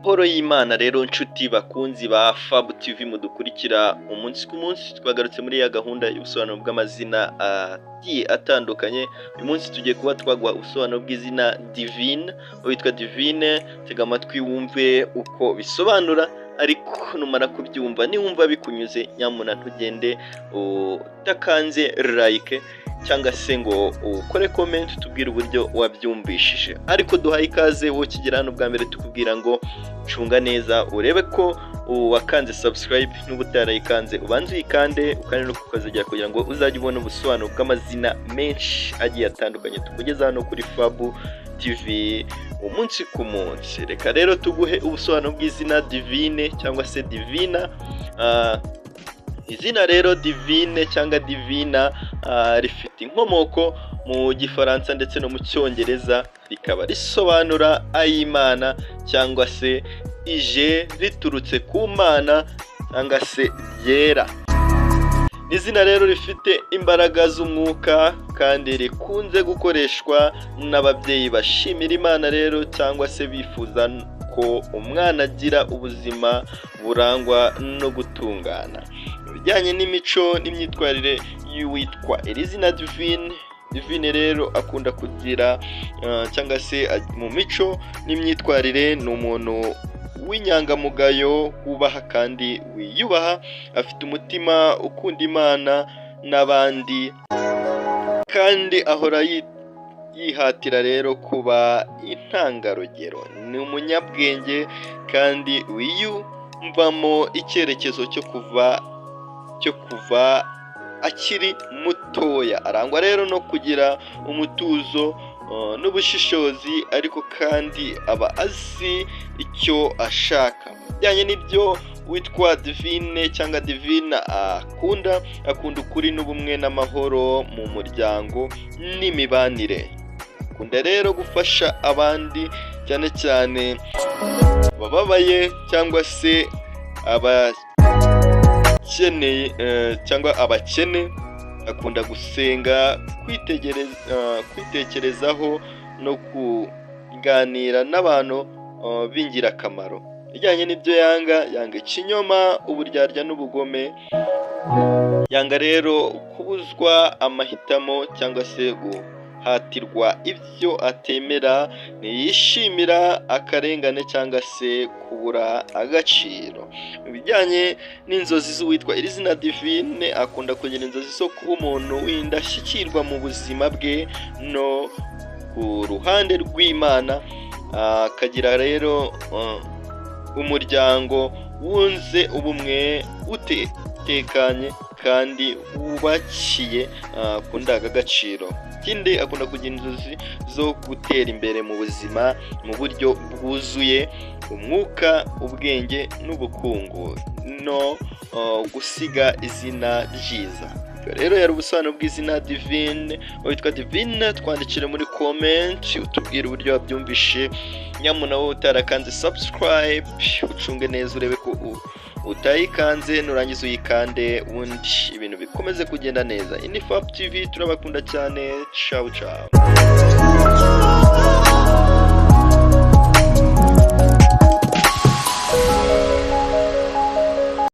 Horo y'Imana rero nshuti bakunzi ba Fab TV mudukurikira umunsi ku munsi, twagarutse muri ya gahunda y'ubusobanuro bw'amazina agiye atandukanye. Uyu munsi tugiye kuba twaguha ubusobanuro bw'izina Divine. Witwa Divine, tega amatwi wumve uko bisobanura, ariko numara kubyumva niwumva bikunyuze nyamuna ntugende utakanze like cyangwa se ngo ukore comment tubwire uburyo wabyumvishije. Ariko duhaye ikaze wo kigera hano bwa mbere tukubwira ngo cunga neza urebe ko wakanze subscribe, n'ubu utarayikanze ubanze uyikande ukane no kukazajya kugira ngo uzajye ubona ubusobanuro bw'amazina menshi agiye atandukanye tukugeza hano kuri Fab TV umunsi ku munsi. Reka rero tuguhe ubusobanuro bw'izina Divine cyangwa se Divina. Izina rero Divine cyangwa Divina rifite inkomoko mu Gifaransa ndetse no mu Cyongereza, rikaba risobanura ay'Imana cyangwa se ije riturutse ku Mana cyangwa se ryera. Izina rero rifite imbaraga z'umwuka kandi rikunze gukoreshwa n'ababyeyi bashimira Imana rero cyangwa se bifuza ko umwana agira ubuzima burangwa no gutungana. Bijyanye n'imico n'imyitwarire y'uwitwa iri zina Divine. Divine rero akunda kugira cyangwa se mu mico n'imyitwarire ni umuntu w'inyangamugayo, wubaha kandi wiyubaha, afite umutima ukunda Imana n'abandi, kandi ahora yihatira rero kuba intangarugero. Ni umunyabwenge kandi wiyumvamo icyerekezo cyo kuva akiri mutoya. Arangwa rero no kugira umutuzo n'ubushishozi, ariko kandi aba azi icyo ashaka. Bijyanye n'ibyo witwa Divine cyangwa Divina akunda ukuri n'ubumwe n'amahoro mu muryango n'imibanire. Akunda rero gufasha abandi, cyane cyane abababaye cyangwa se abakene. Akunda gusenga, kwitekerezaho no kuganira n'abantu b'ingirakamaro. Bijyanye n'ibyo yanga ikinyoma, uburyarya n'ubugome. Yanga rero kubuzwa amahitamo cyangwa se guhatirwa ibyo atemera. Ntiyishimira akarengane cyangwa se kubura agaciro. Mu bijyanye n'inzozi z'uwitwa iri zina Divine, akunda kugira inzozi zo kuba umuntu w'indashyikirwa mu buzima bwe no ku ruhande rw'Imana. Akagira rero umuryango wunze ubumwe, utekanye kandi wubakiye ku ndangagaciro. Ikindi, akunda kugira inzozi zo gutera imbere mu buzima mu buryo bwuzuye umwuka, ubwenge n'ubukungu, no gusiga izina ryiza. Rero yari ubusobanuro bw'izina Divine. Witwa Divine, twandikire muri comment utubwire uburyo wabyumvishe. Nyamuna wowe utarakanze subscribe ucunge neza urebe ko utayikanze, nurangiza uyikande ubundi ibintu bikomeze kugenda neza. Ini Fab TV turabakunda cyane. Ciao ciao.